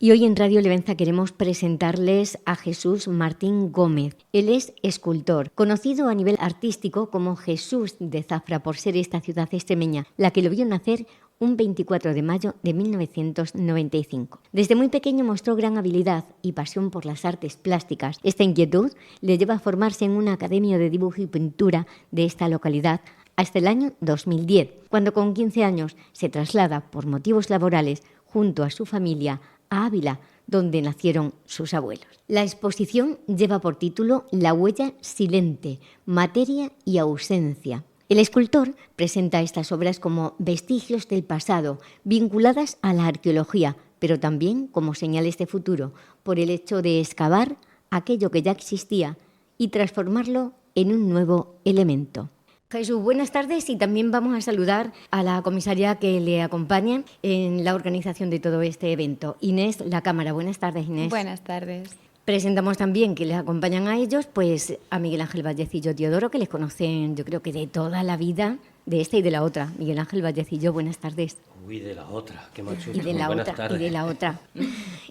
Y hoy en Radio Levenza queremos presentarles a Jesús Martín Gómez. Él es escultor, conocido a nivel artístico como Jesús de Zafra por ser esta ciudad extremeña la que lo vio nacer un 24 de mayo de 1995. Desde muy pequeño mostró gran habilidad y pasión por las artes plásticas. Esta inquietud le lleva a formarse en una academia de dibujo y pintura de esta localidad hasta el año 2010, cuando con 15 años se traslada por motivos laborales junto a su familia a Ávila, donde nacieron sus abuelos. La exposición lleva por título La huella silente, materia y ausencia. El escultor presenta estas obras como vestigios del pasado, vinculadas a la arqueología, pero también como señales de futuro, por el hecho de excavar aquello que ya existía y transformarlo en un nuevo elemento. Jesús, buenas tardes, y también vamos a saludar a la comisaria que le acompaña en la organización de todo este evento, Inés La Cámara. Buenas tardes, Inés. Buenas tardes. Presentamos también que les acompañan a ellos, pues a Miguel Ángel Vallecillo Teodoro, que les conocen yo creo que de toda la vida, de esta y de la otra. Miguel Ángel Vallecillo, buenas tardes. Uy, de la otra, qué macho. Y de la buenas otra, tardes. y de la otra.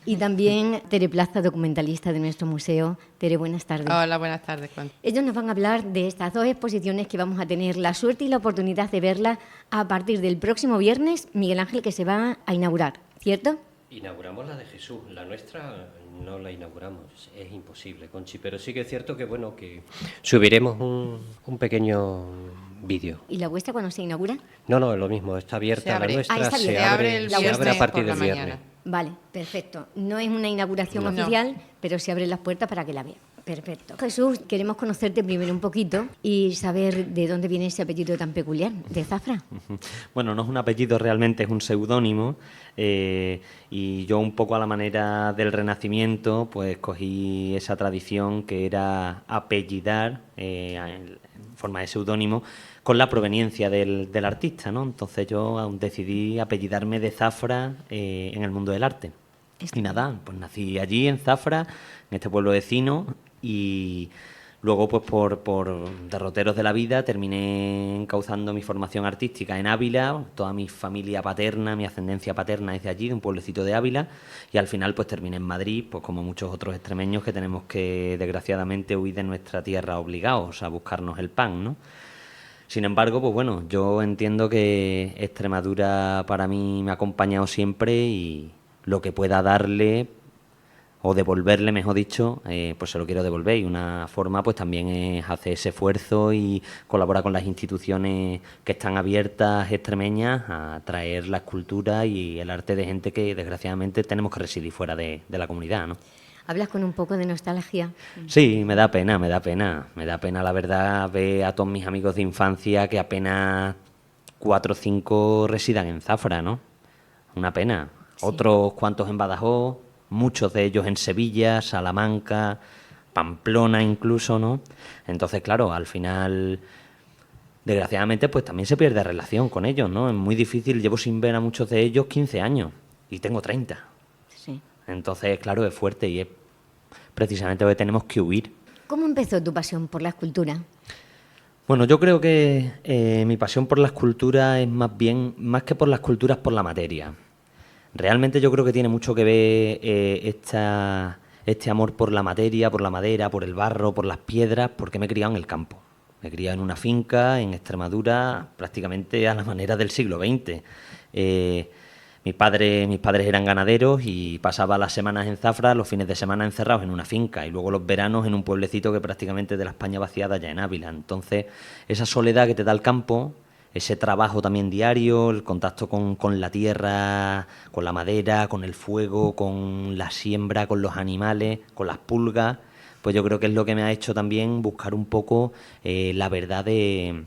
Y también Tere Plaza, documentalista de nuestro museo. Tere, buenas tardes. Hola, buenas tardes, Juan. Ellos nos van a hablar de estas dos exposiciones que vamos a tener la suerte y la oportunidad de verlas a partir del próximo viernes, Miguel Ángel, que se va a inaugurar, ¿cierto? Inauguramos la de Jesús, la nuestra no la inauguramos, es imposible, Conchi, pero sí que es cierto que bueno, que subiremos un pequeño vídeo. ¿Y la vuestra cuándo se inaugura? No, es lo mismo, está abierta la nuestra, está se abierta. abre el se abre a viernes partir por la del viernes. mañana. Vale, perfecto. No es una inauguración oficial, pero se abren las puertas para que la vean. Perfecto. Jesús, queremos conocerte primero un poquito y saber de dónde viene ese apellido tan peculiar, de Zafra. Bueno, no es un apellido realmente, es un seudónimo, y yo un poco a la manera del Renacimiento pues cogí esa tradición que era apellidar en forma de seudónimo con la proveniencia del artista, ¿no? Entonces yo decidí apellidarme de Zafra en el mundo del arte. Y nada, pues nací allí en Zafra, en este pueblo vecino, y luego pues por derroteros de la vida terminé encauzando mi formación artística en Ávila. Toda mi familia paterna, mi ascendencia paterna es de allí, de un pueblecito de Ávila, y al final pues terminé en Madrid, pues como muchos otros extremeños que tenemos que desgraciadamente huir de nuestra tierra obligados a buscarnos el pan, ¿no? Sin embargo, pues bueno, yo entiendo que Extremadura para mí me ha acompañado siempre, y lo que pueda darle o devolverle, mejor dicho, pues se lo quiero devolver, y una forma pues también es hacer ese esfuerzo y colaborar con las instituciones que están abiertas extremeñas a traer la escultura y el arte de gente que desgraciadamente tenemos que residir fuera de la comunidad, ¿no? ¿Hablas con un poco de nostalgia? Sí, me da pena la verdad ver a todos mis amigos de infancia que apenas 4 o 5 residan en Zafra, ¿no? Una pena. Sí. Otros cuantos en Badajoz, muchos de ellos en Sevilla, Salamanca, Pamplona incluso, ¿no? Entonces, claro, al final, desgraciadamente, pues también se pierde relación con ellos, ¿no? Es muy difícil, llevo sin ver a muchos de ellos 15 años y tengo 30. Sí. Entonces, claro, es fuerte y es precisamente lo que tenemos que huir. ¿Cómo empezó tu pasión por la escultura? Bueno, yo creo que mi pasión por la escultura es más que por la escultura, es por la materia. Realmente yo creo que tiene mucho que ver este amor por la materia, por la madera, por el barro, por las piedras, porque me he criado en el campo. Me he criado en una finca en Extremadura prácticamente a la manera del siglo XX. Mis padres eran ganaderos y pasaba las semanas en Zafra, los fines de semana encerrados en una finca, y luego los veranos en un pueblecito que prácticamente de la España vaciada ya en Ávila. Entonces, esa soledad que te da el campo, ese trabajo también diario, el contacto con la tierra, con la madera, con el fuego, con la siembra, con los animales, con las pulgas, pues yo creo que es lo que me ha hecho también buscar un poco la verdad de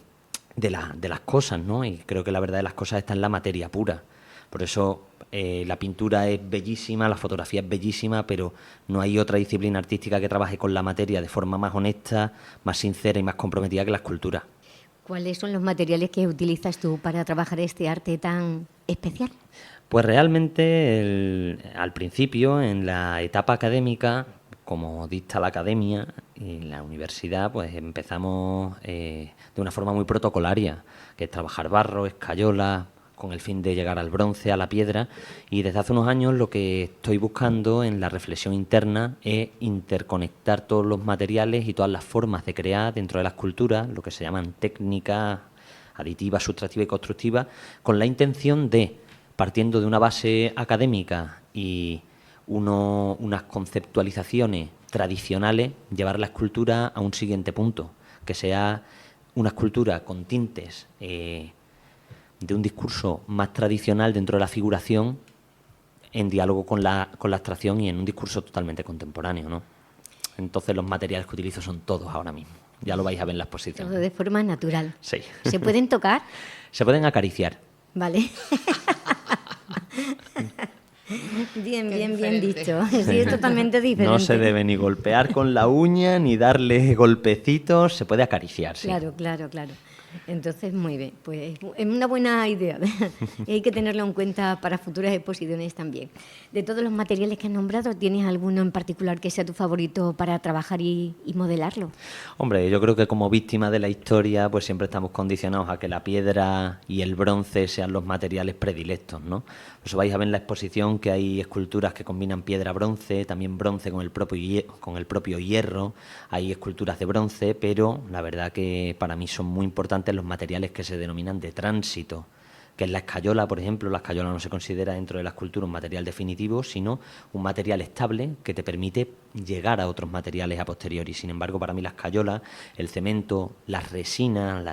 las cosas, ¿no? Y creo que la verdad de las cosas está en la materia pura. Por eso la pintura es bellísima, la fotografía es bellísima, pero no hay otra disciplina artística que trabaje con la materia de forma más honesta, más sincera y más comprometida que la escultura. ¿Cuáles son los materiales que utilizas tú para trabajar este arte tan especial? Pues realmente al principio, en la etapa académica, como dicta la academia y la universidad, pues empezamos de una forma muy protocolaria, que es trabajar barro, escayola, con el fin de llegar al bronce, a la piedra, y desde hace unos años lo que estoy buscando en la reflexión interna es interconectar todos los materiales y todas las formas de crear dentro de la escultura, lo que se llaman técnicas aditiva, sustractiva y constructiva, con la intención de, partiendo de una base académica y unas conceptualizaciones tradicionales, llevar la escultura a un siguiente punto, que sea una escultura con tintes de un discurso más tradicional dentro de la figuración, en diálogo con la abstracción y en un discurso totalmente contemporáneo, ¿no? Entonces los materiales que utilizo son todos ahora mismo. Ya lo vais a ver en la exposición. Todo de forma natural. Sí. ¿Se pueden tocar? Se pueden acariciar. Vale. Bien dicho. Sí, es totalmente diferente. No se debe ni golpear con la uña, ni darle golpecitos, se puede acariciar, sí. Claro. Entonces, muy bien, pues es una buena idea. Y hay que tenerlo en cuenta para futuras exposiciones también. De todos los materiales que has nombrado, ¿tienes alguno en particular que sea tu favorito para trabajar y modelarlo? Hombre, yo creo que como víctima de la historia, pues siempre estamos condicionados a que la piedra y el bronce sean los materiales predilectos, ¿no? Por eso vais a ver en la exposición que hay esculturas que combinan piedra-bronce, también bronce con el propio hierro, hay esculturas de bronce, pero la verdad que para mí son muy importantes los materiales que se denominan de tránsito, que es la escayola, por ejemplo. La escayola no se considera dentro de la escultura un material definitivo, sino un material estable que te permite llegar a otros materiales a posteriori. Sin embargo, para mí la escayola, el cemento, las resinas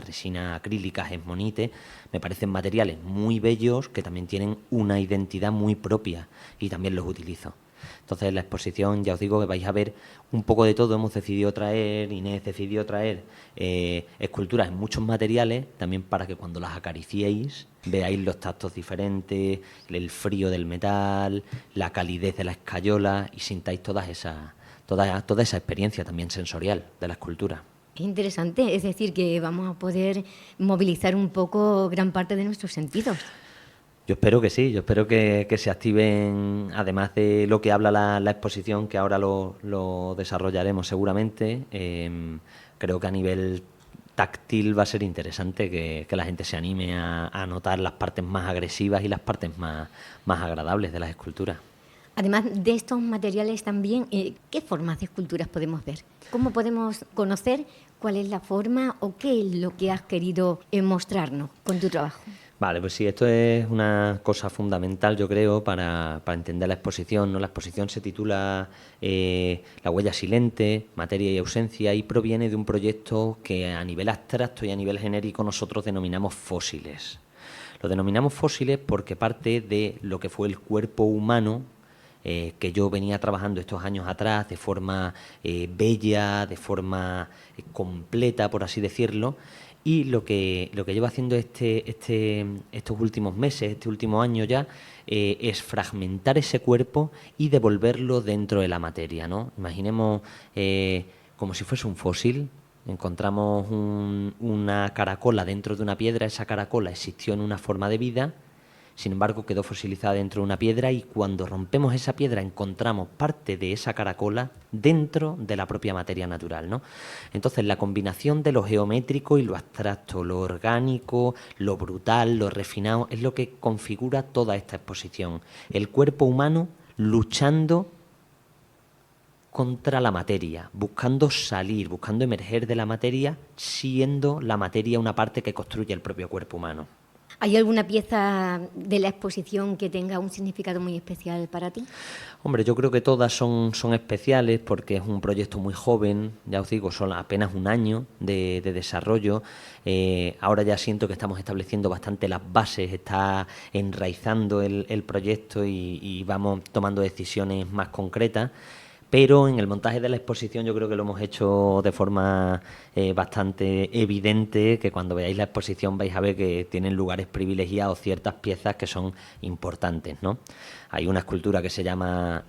acrílicas, esmonite, me parecen materiales muy bellos que también tienen una identidad muy propia y también los utilizo. Entonces, en la exposición, ya os digo que vais a ver un poco de todo. Inés decidió traer esculturas en muchos materiales, también para que cuando las acariciéis veáis los tactos diferentes, el frío del metal, la calidez de la escayola y sintáis toda esa experiencia también sensorial de la escultura. Es interesante, es decir, que vamos a poder movilizar un poco gran parte de nuestros sentidos. Yo espero que sí, yo espero que se activen, además de lo que habla la exposición, que ahora lo desarrollaremos seguramente. Creo que a nivel táctil va a ser interesante que la gente se anime a notar las partes más agresivas y las partes más agradables de las esculturas. Además de estos materiales también, ¿qué formas de esculturas podemos ver? ¿Cómo podemos conocer cuál es la forma o qué es lo que has querido mostrarnos con tu trabajo? Vale, pues sí, esto es una cosa fundamental, yo creo, para entender la exposición, ¿no? La exposición se titula La huella silente, materia y ausencia, y proviene de un proyecto que a nivel abstracto y a nivel genérico nosotros denominamos fósiles. Lo denominamos fósiles porque parte de lo que fue el cuerpo humano, que yo venía trabajando estos años atrás de forma bella, de forma completa, por así decirlo. Y lo que llevo haciendo estos últimos meses, este último año ya, es fragmentar ese cuerpo y devolverlo dentro de la materia, ¿no? Imaginemos como si fuese un fósil. Encontramos una caracola dentro de una piedra. Esa caracola existió en una forma de vida, sin embargo quedó fosilizada dentro de una piedra, y cuando rompemos esa piedra encontramos parte de esa caracola dentro de la propia materia natural, ¿no? Entonces la combinación de lo geométrico y lo abstracto, lo orgánico, lo brutal, lo refinado, es lo que configura toda esta exposición. El cuerpo humano luchando contra la materia, buscando salir, buscando emerger de la materia, siendo la materia una parte que construye el propio cuerpo humano. ¿Hay alguna pieza de la exposición que tenga un significado muy especial para ti? Hombre, yo creo que todas son especiales porque es un proyecto muy joven, ya os digo, son apenas un año de desarrollo. Ahora ya siento que estamos estableciendo bastante las bases, está enraizando el proyecto y vamos tomando decisiones más concretas. Pero en el montaje de la exposición yo creo que lo hemos hecho de forma bastante evidente, que cuando veáis la exposición vais a ver que tienen lugares privilegiados ciertas piezas que son importantes, ¿no? Hay una escultura que se llama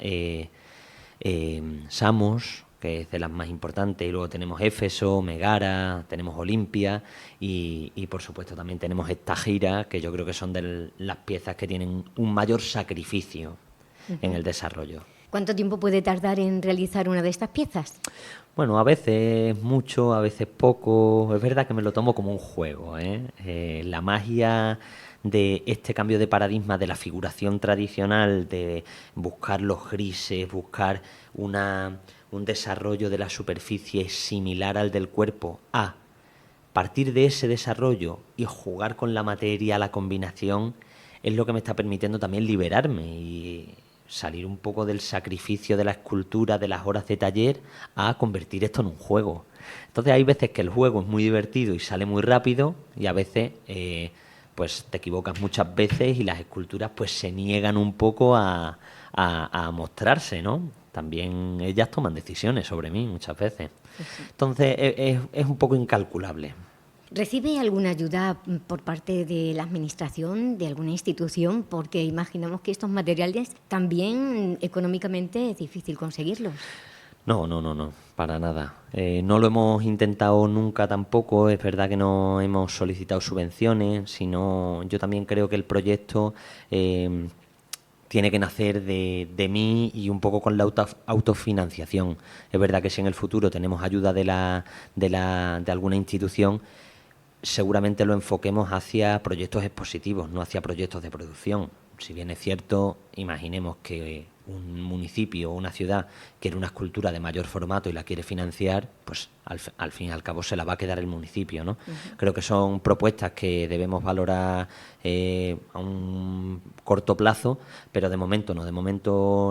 Samos, que es de las más importantes, y luego tenemos Éfeso, Megara, tenemos Olimpia y por supuesto también tenemos Estagira, que yo creo que son de las piezas que tienen un mayor sacrificio en el desarrollo. ¿Cuánto tiempo puede tardar en realizar una de estas piezas? Bueno, a veces mucho, a veces poco. Es verdad que me lo tomo como un juego, ¿eh? La magia de este cambio de paradigma de la figuración tradicional, de buscar los grises, buscar un desarrollo de la superficie similar al del cuerpo, a partir de ese desarrollo y jugar con la materia, la combinación, es lo que me está permitiendo también liberarme y salir un poco del sacrificio de la escultura, de las horas de taller, a convertir esto en un juego. Entonces hay veces que el juego es muy divertido y sale muy rápido, y a veces pues te equivocas muchas veces y las esculturas pues se niegan un poco a mostrarse, ¿no? También ellas toman decisiones sobre mí muchas veces. Entonces es un poco incalculable. ¿Recibe alguna ayuda por parte de la administración, de alguna institución? Porque imaginamos que estos materiales también económicamente es difícil conseguirlos. No, para nada. No lo hemos intentado nunca tampoco. Es verdad que no hemos solicitado subvenciones, sino yo también creo que el proyecto tiene que nacer de mí y un poco con la autofinanciación. Es verdad que si en el futuro tenemos ayuda de alguna institución, seguramente lo enfoquemos hacia proyectos expositivos, no hacia proyectos de producción. Si bien es cierto, imaginemos que un municipio o una ciudad quiere una escultura de mayor formato y la quiere financiar, pues al fin y al cabo se la va a quedar el municipio, ¿no? Uh-huh. Creo que son propuestas que debemos valorar a un corto plazo, pero de momento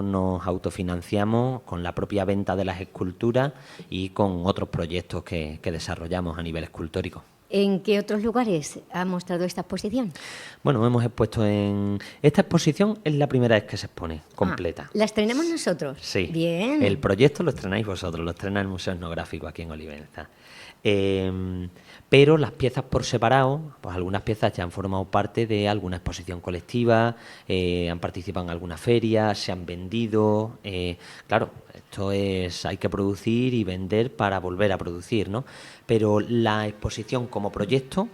nos autofinanciamos con la propia venta de las esculturas y con otros proyectos que desarrollamos a nivel escultórico. ¿En qué otros lugares ha mostrado esta exposición? Bueno, hemos expuesto en... Esta exposición es la primera vez que se expone completa. ¿La estrenamos nosotros? Sí. Bien. El proyecto lo estrenáis vosotros, lo estrena el Museo Etnográfico aquí en Olivenza. Pero las piezas por separado, pues algunas piezas ya han formado parte de alguna exposición colectiva, han participado en alguna feria, se han vendido. Claro, esto es, hay que producir y vender para volver a producir, ¿no? Pero la exposición como proyecto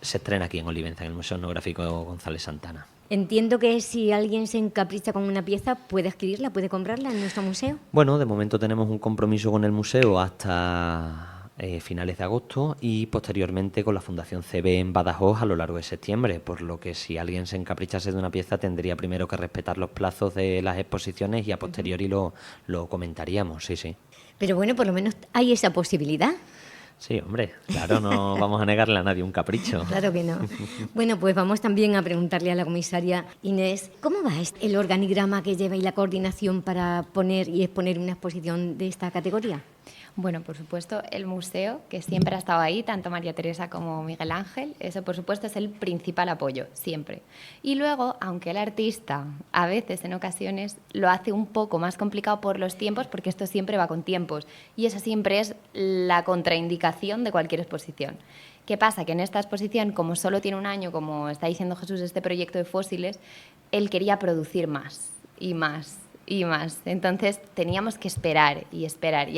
se estrena aquí en Olivenza, en el Museo Etnográfico González Santana. Entiendo que si alguien se encapricha con una pieza, puede adquirirla, puede comprarla en nuestro museo. Bueno, de momento tenemos un compromiso con el museo hasta finales de agosto y posteriormente con la Fundación CB en Badajoz a lo largo de septiembre, por lo que si alguien se encaprichase de una pieza tendría primero que respetar los plazos de las exposiciones y a posteriori lo comentaríamos, sí. Pero bueno, por lo menos hay esa posibilidad. Sí, hombre, claro, no vamos a negarle a nadie un capricho. Claro que no. Bueno, pues vamos también a preguntarle a la comisaria Inés, ¿cómo va el organigrama que lleva y la coordinación para poner y exponer una exposición de esta categoría? Bueno, por supuesto, el museo, que siempre ha estado ahí, tanto María Teresa como Miguel Ángel, eso por supuesto es el principal apoyo, siempre. Y luego, aunque el artista a veces, en ocasiones, lo hace un poco más complicado por los tiempos, porque esto siempre va con tiempos, y esa siempre es la contraindicación de cualquier exposición. ¿Qué pasa? Que en esta exposición, como solo tiene un año, como está diciendo Jesús, este proyecto de fósiles, él quería producir más y más y más. Entonces teníamos que esperar y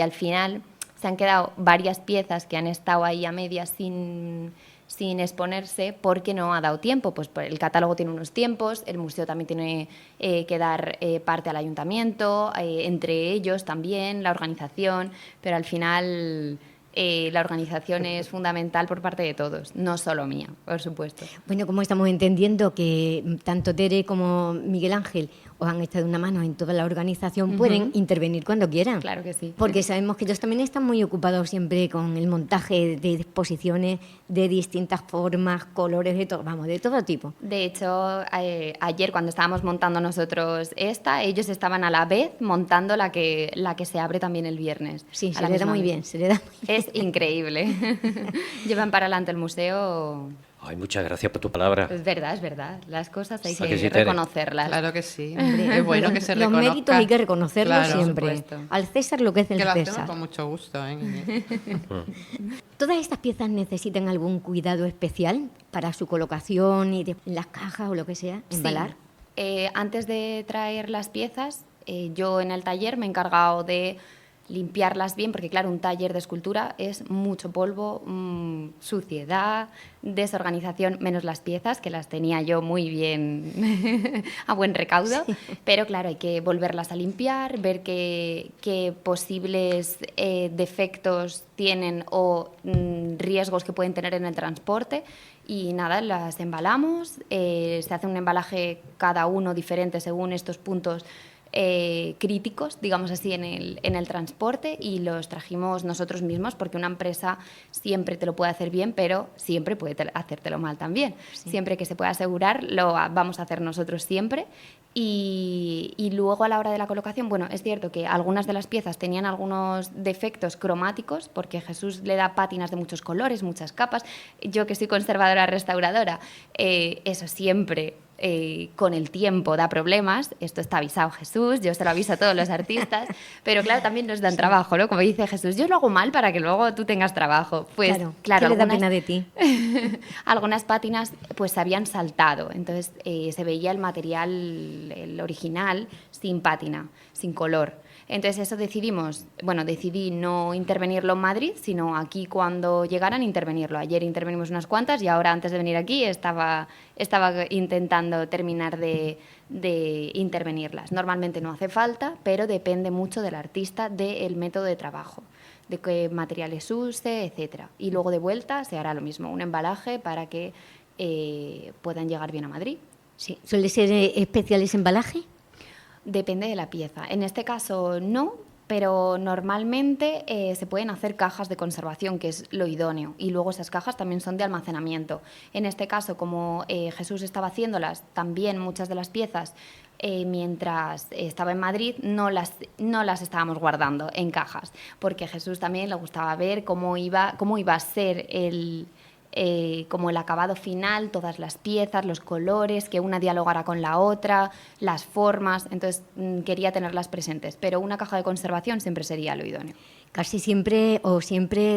al final se han quedado varias piezas que han estado ahí a medias sin exponerse porque no ha dado tiempo. Pues el catálogo tiene unos tiempos, el museo también tiene que dar parte al ayuntamiento, entre ellos también la organización, pero al final la organización es fundamental por parte de todos, no solo mía, por supuesto. Bueno, como estamos entendiendo que tanto Tere como Miguel Ángel os han echado una mano en toda la organización, pueden intervenir cuando quieran. Claro que sí. Porque sabemos que ellos también están muy ocupados siempre con el montaje de exposiciones de distintas formas, colores, de todo, vamos, de todo tipo. De hecho, ayer cuando estábamos montando nosotros ellos estaban a la vez montando la que se abre también el viernes. Sí, se le da muy bien, se le da muy bien. Es increíble. Llevan para adelante el museo. Ay, muchas gracias por tu palabra. Es verdad. Las cosas hay que reconocerlas. Claro que sí. Es bueno que se reconozca. Los méritos hay que reconocerlos claro, siempre. Al César lo que es del que lo César. hacemos con mucho gusto, ¿Todas estas piezas necesitan algún cuidado especial para su colocación y en las cajas o lo que sea? ¿Embalar? Sí. Antes de traer las piezas, yo en el taller me he encargado de limpiarlas bien, porque claro, un taller de escultura es mucho polvo, suciedad, desorganización, menos las piezas, que las tenía yo muy bien a buen recaudo, sí. Pero claro, hay que volverlas a limpiar, ver qué posibles defectos tienen o riesgos que pueden tener en el transporte. Y nada, las embalamos, se hace un embalaje cada uno diferente según estos puntos críticos, digamos así, en el transporte, y los trajimos nosotros mismos, porque una empresa siempre te lo puede hacer bien, pero siempre puede hacértelo mal también. Sí. Siempre que se pueda asegurar, lo vamos a hacer nosotros siempre. Y luego a la hora de la colocación, bueno, es cierto que algunas de las piezas tenían algunos defectos cromáticos, porque Jesús le da pátinas de muchos colores, muchas capas. Yo, que soy conservadora restauradora, eso siempre con el tiempo da problemas. Esto está avisado Jesús, yo se lo aviso a todos los artistas, pero claro, también nos dan trabajo, ¿no? Como dice Jesús, yo lo hago mal para que luego tú tengas trabajo. Pues claro, ¿qué le da pena de ti? Algunas pátinas pues se habían saltado, entonces se veía el material, el original, sin pátina, sin color. Entonces eso decidí no intervenirlo en Madrid, sino aquí cuando llegaran intervenirlo. Ayer intervenimos unas cuantas y ahora, antes de venir aquí, estaba intentando terminar de intervenirlas. Normalmente no hace falta, pero depende mucho del artista, del método de trabajo, de qué materiales use, etcétera. Y luego de vuelta se hará lo mismo, un embalaje para que puedan llegar bien a Madrid. Sí. ¿Suele ser especial ese embalaje? Depende de la pieza. En este caso no, pero normalmente se pueden hacer cajas de conservación, que es lo idóneo, y luego esas cajas también son de almacenamiento. En este caso, como Jesús estaba haciéndolas, también muchas de las piezas, mientras estaba en Madrid, no las estábamos guardando en cajas, porque a Jesús también le gustaba ver cómo iba a ser como el acabado final, todas las piezas, los colores, que una dialogara con la otra, las formas. Entonces quería tenerlas presentes, pero una caja de conservación siempre sería lo idóneo. Casi siempre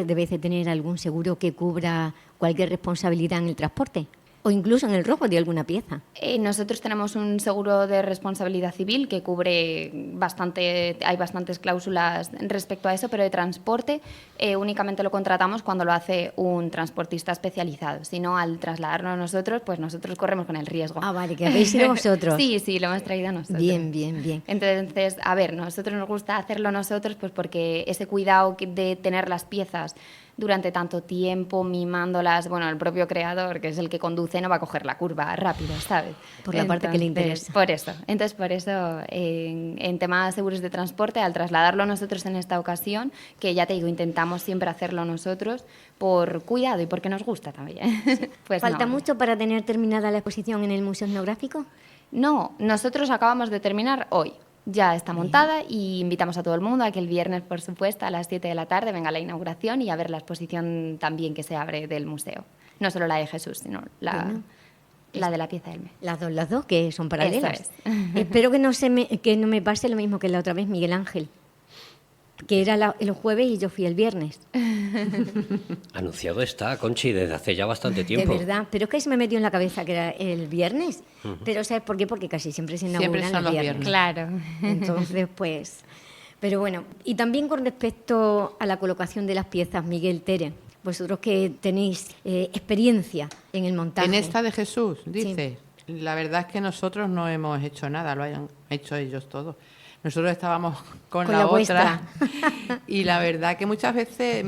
debes de tener algún seguro que cubra cualquier responsabilidad en el transporte, o incluso en el robo de alguna pieza. Nosotros tenemos un seguro de responsabilidad civil que cubre hay bastantes cláusulas respecto a eso, pero de transporte únicamente lo contratamos cuando lo hace un transportista especializado. Si no, al trasladarnos nosotros, pues nosotros corremos con el riesgo. Ah, vale, que habéis sido vosotros. Sí, lo hemos traído nosotros. Bien. Entonces, a ver, nosotros nos gusta hacerlo nosotros, pues porque ese cuidado de tener las piezas durante tanto tiempo, mimándolas, bueno, el propio creador, que es el que conduce, no va a coger la curva rápido, ¿sabes? Por la parte que le interesa. Por eso, en temas seguros de transporte, al trasladarlo nosotros en esta ocasión, que ya te digo, intentamos siempre hacerlo nosotros por cuidado y porque nos gusta también. Sí. Pues ¿falta mucho para tener terminada la exposición en el Museo Etnográfico? No, nosotros acabamos de terminar hoy. Ya está montada y invitamos a todo el mundo a que el viernes, por supuesto, a las 7 de la tarde venga a la inauguración y a ver la exposición también que se abre del museo. No solo la de Jesús, sino la de la pieza del mes. Las dos, que son paralelas. Eso es. Espero que no me pase lo mismo que la otra vez, Miguel Ángel, que era el jueves y yo fui el viernes. Anunciado está, Conchi, desde hace ya bastante tiempo. De verdad, pero es que se me metió en la cabeza que era el viernes. Pero ¿sabes por qué? Porque casi siempre se inauguran los viernes. Claro. Entonces, pues... Pero bueno, y también con respecto a la colocación de las piezas, Miguel, Tere, vosotros que tenéis experiencia en el montaje. En esta de Jesús, dice. Sí. La verdad es que nosotros no hemos hecho nada, lo hayan hecho ellos todos. Nosotros estábamos con la otra y la verdad que muchas veces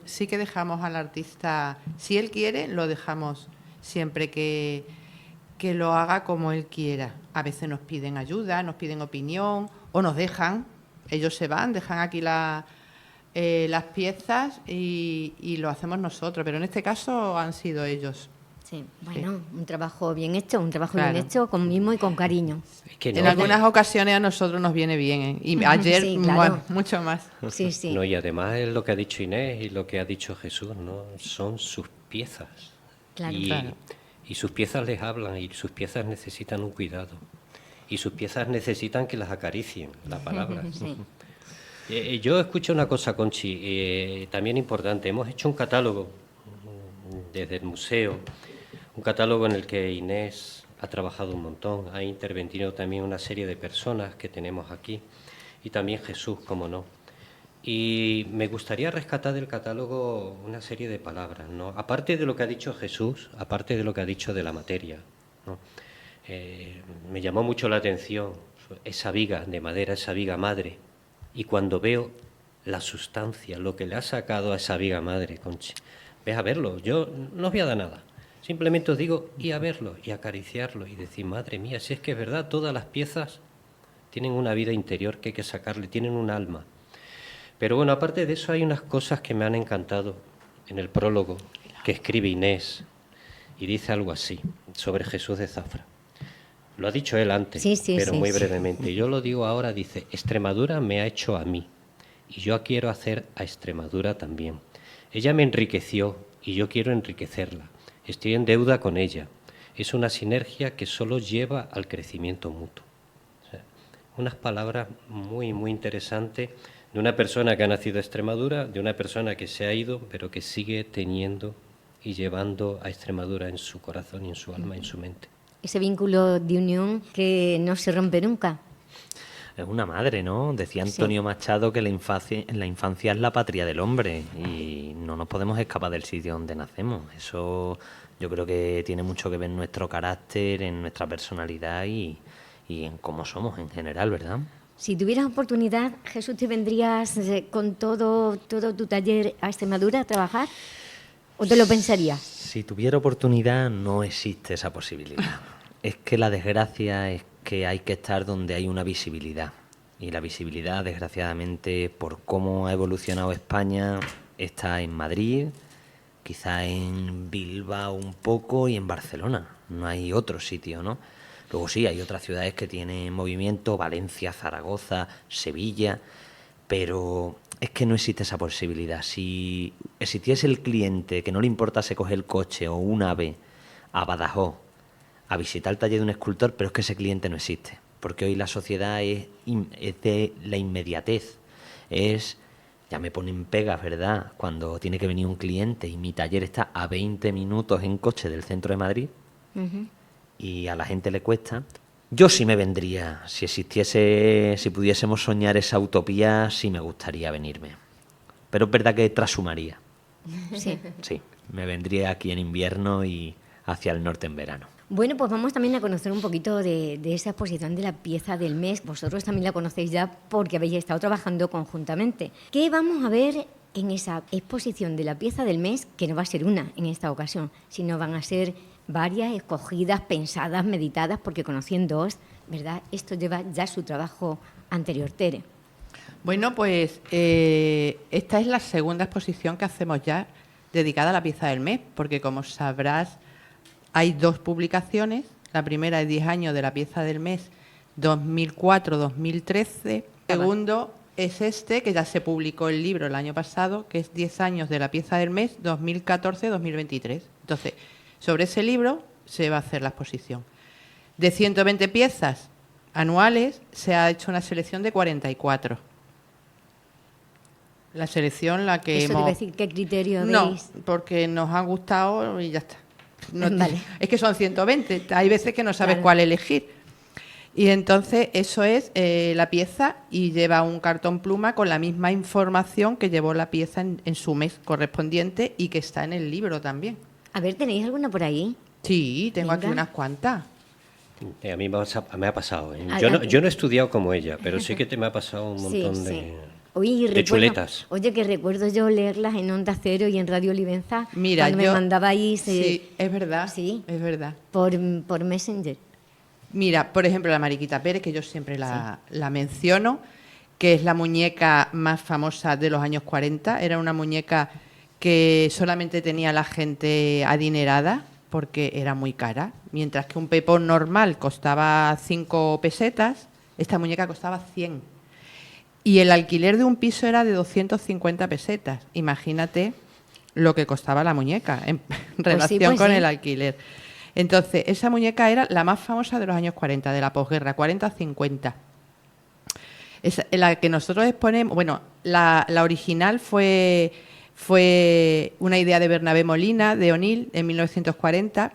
sí que dejamos al artista, si él quiere, lo dejamos siempre que lo haga como él quiera. A veces nos piden ayuda, nos piden opinión o nos dejan, ellos se van, dejan aquí las piezas y lo hacemos nosotros, pero en este caso han sido ellos. Sí, bueno, un trabajo bien hecho, bien hecho con mimo y con cariño. Es que en algunas ocasiones a nosotros nos viene bien, ¿eh? Y ayer sí, claro. mucho más. Sí. No, y además es lo que ha dicho Inés y lo que ha dicho Jesús, ¿no? Son sus piezas. Claro. Y sus piezas les hablan y sus piezas necesitan un cuidado. Y sus piezas necesitan que las acaricien, la palabra. Sí. Yo escucho una cosa, Conchi, también importante. Hemos hecho un catálogo desde el museo, un catálogo en el que Inés ha trabajado un montón, ha intervenido también una serie de personas que tenemos aquí, y también Jesús, como no. Y me gustaría rescatar del catálogo una serie de palabras, ¿no? Aparte de lo que ha dicho Jesús, aparte de lo que ha dicho de la materia, ¿no? Me llamó mucho la atención esa viga de madera, esa viga madre. Y cuando veo la sustancia, lo que le ha sacado a esa viga madre, Conchi, ves a verlo. Yo no os voy a dar nada. Simplemente os digo, y a verlo, y acariciarlo, y decir, madre mía, si es que es verdad, todas las piezas tienen una vida interior que hay que sacarle, tienen un alma. Pero bueno, aparte de eso hay unas cosas que me han encantado en el prólogo que escribe Inés y dice algo así sobre Jesús de Zafra. Lo ha dicho él antes, pero muy brevemente. Yo lo digo ahora, dice, Extremadura me ha hecho a mí y yo quiero hacer a Extremadura también. Ella me enriqueció y yo quiero enriquecerla. Estoy en deuda con ella. Es una sinergia que solo lleva al crecimiento mutuo. O sea, unas palabras muy, muy interesantes de una persona que ha nacido en Extremadura, de una persona que se ha ido, pero que sigue teniendo y llevando a Extremadura en su corazón y en su alma y en su mente. Ese vínculo de unión que no se rompe nunca. Es una madre, ¿no? Decía Antonio Machado que la infancia es la patria del hombre y no nos podemos escapar del sitio donde nacemos. Eso yo creo que tiene mucho que ver en nuestro carácter, en nuestra personalidad y en cómo somos en general, ¿verdad? Si tuvieras oportunidad, Jesús, ¿te vendrías con todo tu taller a Extremadura a trabajar? ¿O te lo pensarías? Si tuviera oportunidad, no existe esa posibilidad. Es que la desgracia es que hay que estar donde hay una visibilidad. Y la visibilidad, desgraciadamente, por cómo ha evolucionado España, está en Madrid, quizá en Bilbao un poco y en Barcelona. No hay otro sitio, ¿no? Luego sí, hay otras ciudades que tienen movimiento, Valencia, Zaragoza, Sevilla, pero es que no existe esa posibilidad. Si existiese el cliente que no le importase coger el coche o un AVE a Badajoz a visitar el taller de un escultor, pero es que ese cliente no existe, porque hoy la sociedad es de la inmediatez, ya me ponen pegas, ¿verdad?, cuando tiene que venir un cliente y mi taller está a 20 minutos en coche del centro de Madrid. Uh-huh. Y a la gente le cuesta. Yo sí me vendría, si pudiésemos soñar esa utopía, sí me gustaría venirme. Pero es verdad que trashumaría. Sí, me vendría aquí en invierno y hacia el norte en verano. Bueno, pues vamos también a conocer un poquito de esa exposición de la pieza del mes. Vosotros también la conocéis ya porque habéis estado trabajando conjuntamente. ¿Qué vamos a ver en esa exposición de la pieza del mes? Que no va a ser una en esta ocasión, sino van a ser varias, escogidas, pensadas, meditadas, porque conociéndoos, ¿verdad?, esto lleva ya su trabajo anterior. Tere. Bueno, pues esta es la segunda exposición que hacemos ya dedicada a la pieza del mes, porque como sabrás, hay 2 publicaciones. La primera es 10 años de la pieza del mes, 2004-2013. Segundo es este, que ya se publicó el libro el año pasado, que es 10 años de la pieza del mes, 2014-2023. Entonces, sobre ese libro se va a hacer la exposición. De 120 piezas anuales se ha hecho una selección de 44. La selección la que ¿Eso hemos... debe decir qué criterio veis? No, porque nos ha gustado y ya está. No, vale. Es que son 120, hay veces que no sabes cuál elegir. Y entonces eso es la pieza y lleva un cartón pluma con la misma información que llevó la pieza en su mes correspondiente y que está en el libro también. A ver, ¿tenéis alguna por ahí? Sí, tengo aquí unas cuantas. A mí me ha pasado. Yo no he estudiado como ella, pero sí que me ha pasado un montón de chuletas. Oye, que recuerdo yo leerlas en Onda Cero y en Radio Olivenza. Mira, cuando me mandabais... sí, es verdad. Sí, es verdad. Por Messenger. Mira, por ejemplo, la Mariquita Pérez, que yo siempre la menciono, que es la muñeca más famosa de los años 40. Era una muñeca que solamente tenía la gente adinerada porque era muy cara. Mientras que un pepón normal costaba 5 pesetas, esta muñeca costaba 100. Y el alquiler de un piso era de 250 pesetas. Imagínate lo que costaba la muñeca en relación con el alquiler. Entonces, esa muñeca era la más famosa de los años 40, de la posguerra, 40-50. Es la que nosotros exponemos. Bueno, la original fue una idea de Bernabé Molina, de O'Neill, en 1940.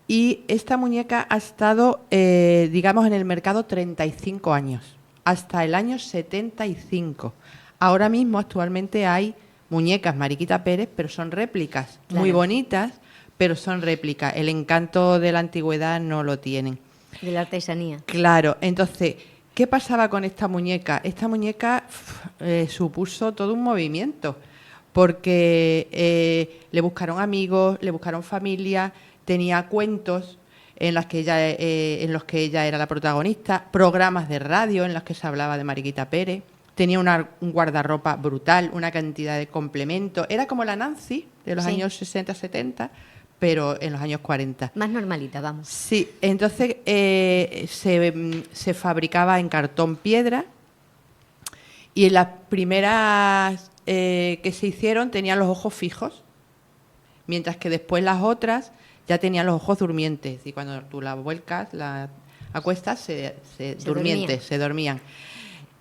Y esta muñeca ha estado, digamos, en el mercado 35 años, hasta el año 75. Ahora mismo, actualmente, hay muñecas Mariquita Pérez, pero son réplicas, muy bonitas, pero son réplicas. El encanto de la antigüedad no lo tienen. De la artesanía. Claro, entonces, ¿qué pasaba con esta muñeca? Esta muñeca supuso todo un movimiento, porque le buscaron amigos, le buscaron familia, tenía cuentos en los que ella era la protagonista, programas de radio en los que se hablaba de Mariquita Pérez, tenía un guardarropa brutal, una cantidad de complementos, era como la Nancy de los años 60-70, pero en los años 40. Más normalita, vamos. Sí, entonces se fabricaba en cartón piedra y en las primeras que se hicieron tenían los ojos fijos, mientras que después las otras ya tenían los ojos durmientes y cuando tú la vuelcas, la acuestas, se dormían.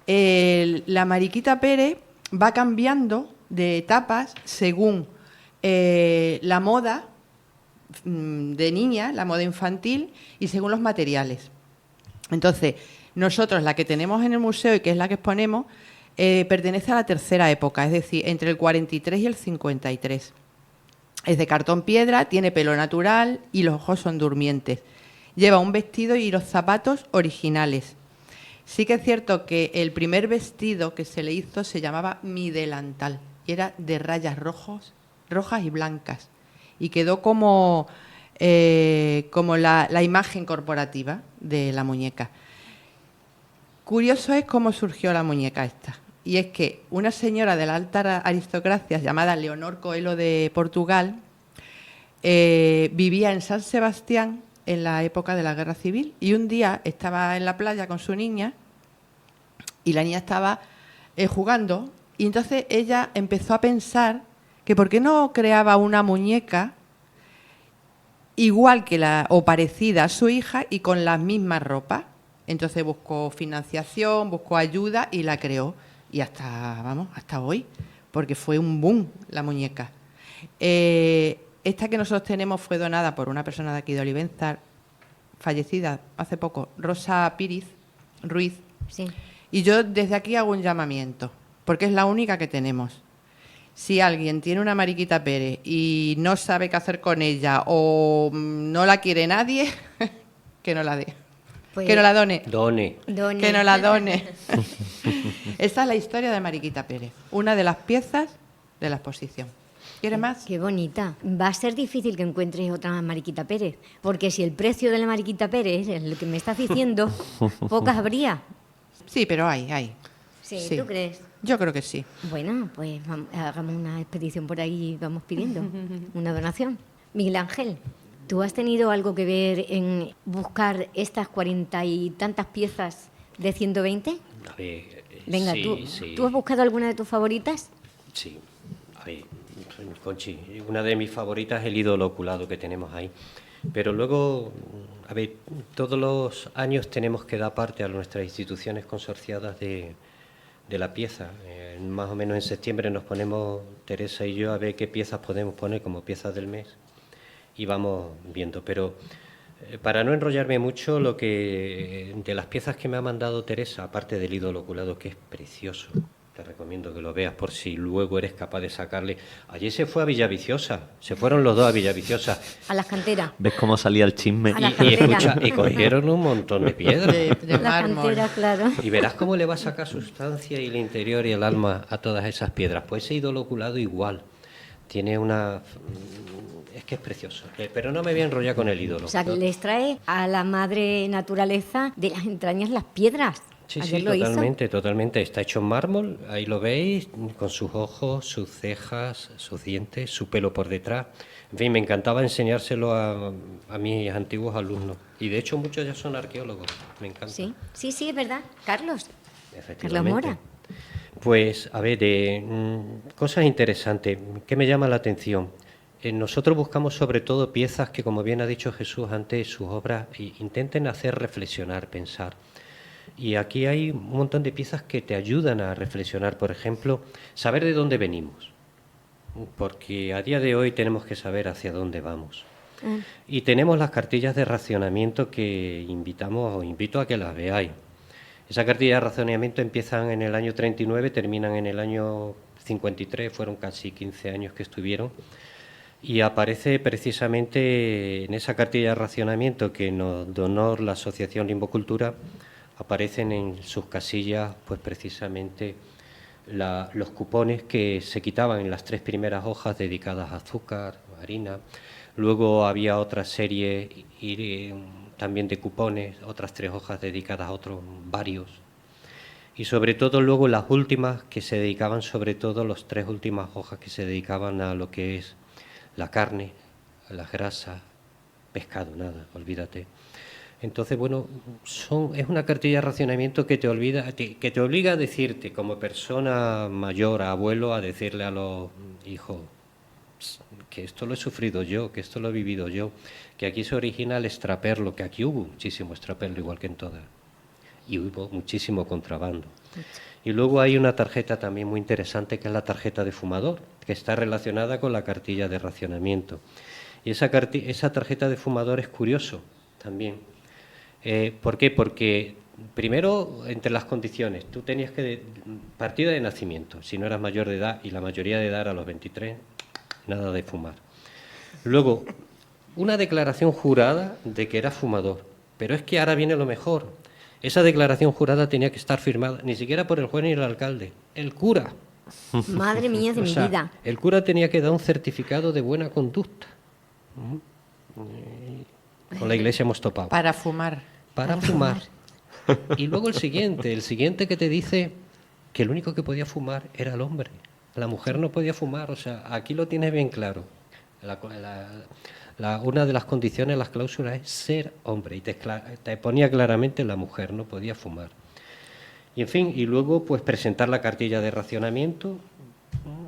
La Mariquita Pérez va cambiando de etapas según la moda de niña, la moda infantil y según los materiales. Entonces, nosotros la que tenemos en el museo y que es la que exponemos pertenece a la tercera época, es decir, entre el 43 y el 53. Es de cartón piedra, tiene pelo natural y los ojos son durmientes. Lleva un vestido y los zapatos originales. Sí que es cierto que el primer vestido que se le hizo se llamaba Mi Delantal y era de rayas rojas y blancas. Y quedó como la imagen corporativa de la muñeca. Curioso es cómo surgió la muñeca esta. Y es que una señora de la alta aristocracia llamada Leonor Coelho de Portugal vivía en San Sebastián en la época de la Guerra Civil y un día estaba en la playa con su niña y la niña estaba jugando y entonces ella empezó a pensar que por qué no creaba una muñeca igual que o parecida a su hija y con las mismas ropas. Entonces buscó financiación, buscó ayuda y la creó. Y hasta hoy, porque fue un boom la muñeca. Esta que nosotros tenemos fue donada por una persona de aquí de Olivenza, fallecida hace poco, Rosa Píriz Ruiz. Sí. Y yo desde aquí hago un llamamiento, porque es la única que tenemos. Si alguien tiene una Mariquita Pérez y no sabe qué hacer con ella o no la quiere nadie, que no la dé. Pues, que no la done. Que no la done. Esa es la historia de Mariquita Pérez, una de las piezas de la exposición. ¿Quieres más? Qué bonita. Va a ser difícil que encuentres otra Mariquita Pérez, porque si el precio de la Mariquita Pérez es lo que me estás diciendo, pocas habría. Sí, pero hay. Sí, ¿tú crees? Yo creo que sí. Bueno, pues hagamos una expedición por ahí y vamos pidiendo una donación. Miguel Ángel, ¿tú has tenido algo que ver en buscar estas 40 y tantas piezas de 120? A ver, venga, sí. ¿Tú has buscado alguna de tus favoritas? Sí, a ver, Conchi, una de mis favoritas es el ídolo oculado que tenemos ahí. Pero luego, a ver, todos los años tenemos que dar parte a nuestras instituciones consorciadas de la pieza. Más o menos en septiembre nos ponemos, Teresa y yo, a ver qué piezas podemos poner como piezas del mes y vamos viendo. Pero para no enrollarme mucho, de las piezas que me ha mandado Teresa, aparte del ídolo oculado, que es precioso, te recomiendo que lo veas por si luego eres capaz de sacarle. Ayer se fue a Villaviciosa, se fueron los dos a Villaviciosa. A las canteras. ¿Ves cómo salía el chisme? Y cogieron un montón de piedras. De las canteras, claro. Y verás cómo le va a sacar sustancia y el interior y el alma a todas esas piedras. Pues ese ídolo oculado igual. Tiene una... Es que es precioso. Pero no me voy a enrollar con el ídolo. O sea, que les trae a la madre naturaleza de las entrañas las piedras. Sí, totalmente. Está hecho en mármol, ahí lo veis, con sus ojos, sus cejas, sus dientes, su pelo por detrás. En fin, me encantaba enseñárselo a mis antiguos alumnos. Y de hecho muchos ya son arqueólogos, me encanta. Sí, es verdad. Carlos Mora. Pues, a ver, cosas interesantes. ¿Qué me llama la atención? Nosotros buscamos sobre todo piezas que, como bien ha dicho Jesús antes, sus obras intenten hacer reflexionar, pensar. Y aquí hay un montón de piezas que te ayudan a reflexionar. Por ejemplo, saber de dónde venimos, porque a día de hoy tenemos que saber hacia dónde vamos. Y tenemos las cartillas de racionamiento que invito a que las veáis. Esa cartilla de racionamiento empiezan en el año 39, terminan en el año 53, fueron casi 15 años que estuvieron, y aparece precisamente en esa cartilla de racionamiento que nos donó la Asociación Limbocultura, aparecen en sus casillas pues precisamente los cupones que se quitaban en las 3 primeras hojas dedicadas a azúcar, harina. Luego había otra serie también de cupones, otras 3 hojas dedicadas a otros varios. Y sobre todo luego las últimas que se dedicaban, sobre todo las 3 últimas hojas que se dedicaban a lo que es la carne, a las grasas, pescado, nada, olvídate. Entonces, bueno, es una cartilla de racionamiento que te obliga a decirte, como persona mayor, abuelo, a decirle a los hijos que esto lo he sufrido yo, que esto lo he vivido yo, que aquí se origina el extraperlo, que aquí hubo muchísimo extraperlo, igual que en todas, y hubo muchísimo contrabando. Y luego hay una tarjeta también muy interesante, que es la tarjeta de fumador, que está relacionada con la cartilla de racionamiento. Y esa tarjeta de fumador es curioso también. ¿Por qué? Porque primero, entre las condiciones, tú tenías que, partida de nacimiento, si no eras mayor de edad, y la mayoría de edad era a los 23, nada de fumar. Luego, una declaración jurada de que eras fumador. Pero es que ahora viene lo mejor. Esa declaración jurada tenía que estar firmada, ni siquiera por el juez ni el alcalde, el cura. Madre mía de mi vida. El cura tenía que dar un certificado de buena conducta. Con la iglesia hemos topado. Para fumar. Para fumar. Y luego el siguiente que te dice que el único que podía fumar era el hombre. La mujer no podía fumar. O sea, aquí lo tienes bien claro. Una de las condiciones, las cláusulas, es ser hombre. Y te ponía claramente la mujer no podía fumar. Y en fin, y luego pues presentar la cartilla de racionamiento.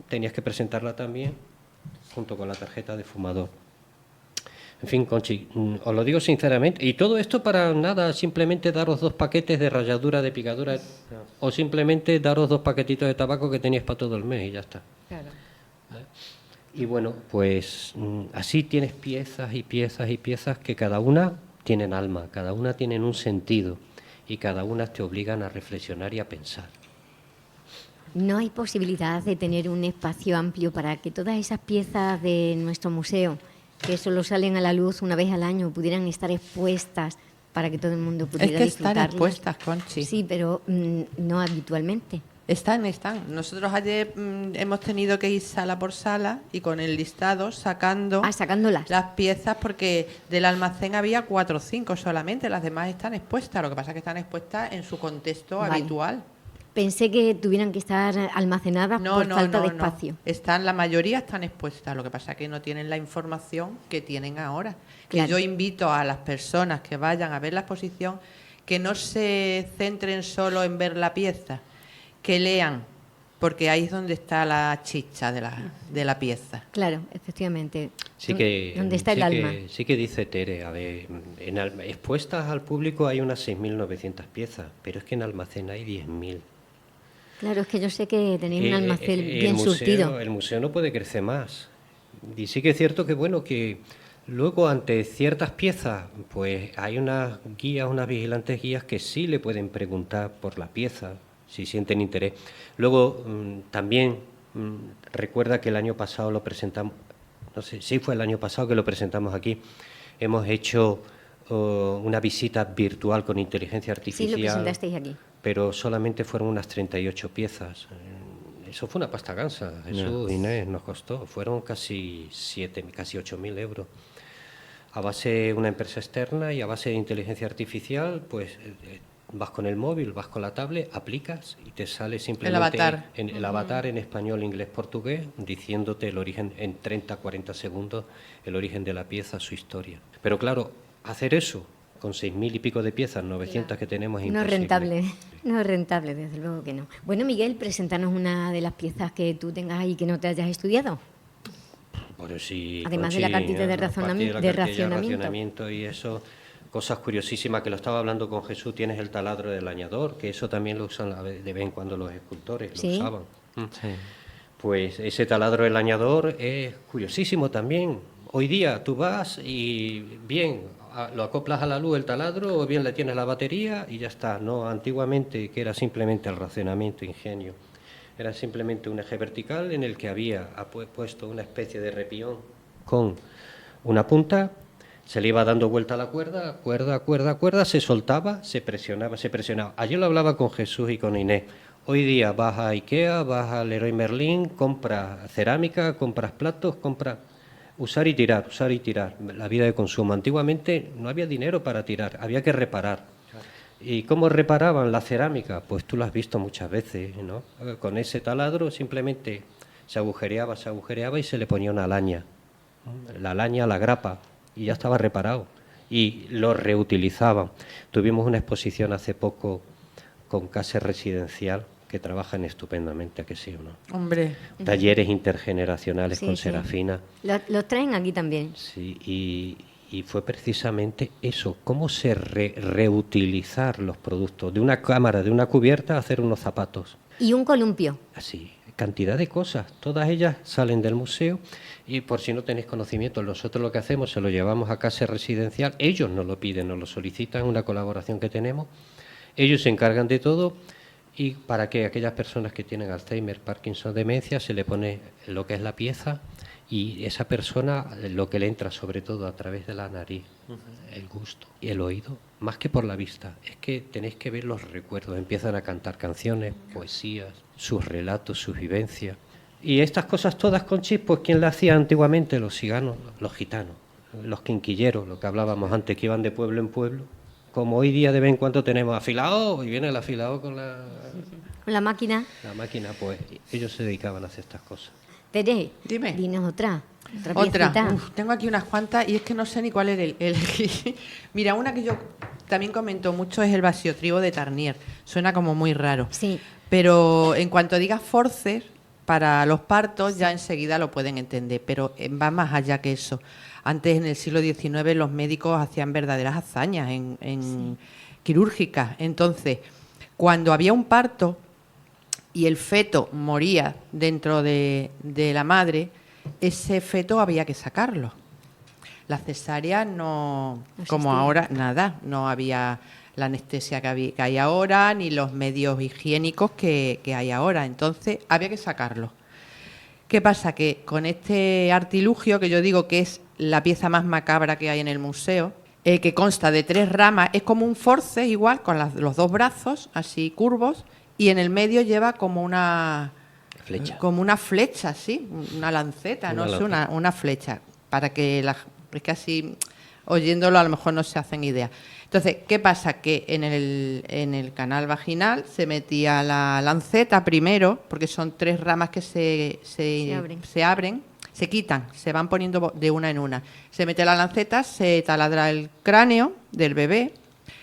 Tenías que presentarla también junto con la tarjeta de fumador. En fin, Conchi, os lo digo sinceramente, y todo esto para nada, simplemente daros 2 paquetes de ralladura, de picadura, o simplemente daros 2 paquetitos de tabaco que teníais para todo el mes y ya está. Claro. Y bueno, pues así tienes piezas y piezas y piezas que cada una tienen alma, cada una tienen un sentido y cada una te obligan a reflexionar y a pensar. ¿No hay posibilidad de tener un espacio amplio para que todas esas piezas de nuestro museo, que solo salen a la luz una vez al año, pudieran estar expuestas para que todo el mundo pudiera disfrutarlas? Están expuestas, Conchi. Sí, pero no habitualmente. Están. Nosotros ayer hemos tenido que ir sala por sala y con el listado sacándolas las piezas, porque del almacén había 4 o 5 solamente, las demás están expuestas. Lo que pasa es que están expuestas en su contexto habitual. Pensé que tuvieran que estar almacenadas por falta de espacio. La mayoría están expuestas, lo que pasa es que no tienen la información que tienen ahora. Claro. Que yo invito a las personas que vayan a ver la exposición que no se centren solo en ver la pieza, que lean, porque ahí es donde está la chicha de la pieza. Claro, efectivamente. Sí que, ¿Dónde está el alma? Sí que dice Tere, a ver, expuestas al público hay unas 6.900 piezas, pero es que en almacén hay 10.000. Claro, es que yo sé que tenéis un almacén bien surtido. El museo no puede crecer más. Y sí que es cierto que, bueno, que luego ante ciertas piezas, pues hay unas guías, unas vigilantes guías que sí le pueden preguntar por la pieza, si sienten interés. Luego también recuerda que el año pasado lo presentamos, no sé, sí fue el año pasado que lo presentamos aquí. Hemos hecho una visita virtual con inteligencia artificial. Sí, lo presentasteis aquí. Pero solamente fueron unas 38 piezas. Eso fue una pasta gansa. Eso, Inés, nos costó. Fueron casi 8.000 euros. A base de una empresa externa y a base de inteligencia artificial, pues vas con el móvil, vas con la tablet, aplicas y te sale simplemente el avatar en español, inglés, portugués, diciéndote el origen en 30-40 segundos, el origen de la pieza, su historia. Pero claro, hacer eso con 6.000 y pico de piezas, 900 que tenemos, es imposible. No es rentable, desde luego que no. Bueno, Miguel, preséntanos una de las piezas que tú tengas ahí que no te hayas estudiado. Bueno, sí, además de la cartilla de racionamiento y eso, cosas curiosísimas, que lo estaba hablando con Jesús. Tienes el taladro del lañador, que eso también lo usan de vez en cuando los escultores, lo usaban. Sí. Pues ese taladro del lañador es curiosísimo también. Hoy día tú vas y bien, lo acoplas a la luz el taladro o bien le tienes la batería y ya está. No, antiguamente, que era simplemente el racionamiento ingenio, era simplemente un eje vertical en el que había puesto una especie de repión con una punta, se le iba dando vuelta a la cuerda, se soltaba, se presionaba. Ayer lo hablaba con Jesús y con Inés. Hoy día vas a Ikea, vas al Leroy Merlin, compras cerámica, compras platos, compras... Usar y tirar, la vida de consumo. Antiguamente no había dinero para tirar, había que reparar. ¿Y cómo reparaban la cerámica? Pues tú lo has visto muchas veces, ¿no? Con ese taladro simplemente se agujereaba y se le ponía una laña. La laña, la grapa, y ya estaba reparado. Y lo reutilizaban. Tuvimos una exposición hace poco con Casa Residencial, que trabajan estupendamente, ¿a que sí o no? Hombre. Talleres intergeneracionales con Serafina. Los traen aquí también. Sí, y fue precisamente eso, cómo reutilizar los productos. De una cámara, de una cubierta, hacer unos zapatos. Y un columpio. Así, cantidad de cosas. Todas ellas salen del museo y por si no tenéis conocimiento, nosotros lo que hacemos, se lo llevamos a Casa Residencial. Ellos nos lo piden, nos lo solicitan, una colaboración que tenemos. Ellos se encargan de todo. Y para que aquellas personas que tienen Alzheimer, Parkinson, demencia, se le pone lo que es la pieza y esa persona lo que le entra sobre todo a través de la nariz, el gusto y el oído, más que por la vista, es que tenéis que ver los recuerdos, empiezan a cantar canciones, poesías, sus relatos, sus vivencias. Y estas cosas todas, Conchi, pues ¿quién las hacía antiguamente? Los ciganos, los gitanos, los quinquilleros, lo que hablábamos antes, que iban de pueblo en pueblo. Como hoy día de vez en cuando tenemos afilado y viene el afilado con la máquina. La máquina, pues ellos se dedicaban a hacer estas cosas. Tere, dime. Dinos otra. Otra. Tengo aquí unas cuantas y es que no sé ni cuál es el Mira, una que yo también comento mucho es el vasiotribo de Tarnier. Suena como muy raro. Sí. Pero en cuanto digas forceps para los partos, ya enseguida lo pueden entender. Pero va más allá que eso. Antes, en el siglo XIX, los médicos hacían verdaderas hazañas en quirúrgicas. Entonces, cuando había un parto y el feto moría dentro de la madre, ese feto había que sacarlo. La cesárea no como ahora, nada. No había la anestesia que hay ahora, ni los medios higiénicos que hay ahora. Entonces, había que sacarlo. ¿Qué pasa? Que con este artilugio, que yo digo que es la pieza más macabra que hay en el museo, que consta de 3 ramas, es como un forceps igual, con los 2 brazos así curvos, y en el medio lleva como una flecha, sí, una lanceta, una flecha, para que es que así, oyéndolo a lo mejor no se hacen idea. Entonces, ¿qué pasa? Que en el canal vaginal se metía la lanceta primero, porque son 3 ramas que se abren, se quitan, se van poniendo de una en una. Se mete la lanceta, se taladra el cráneo del bebé,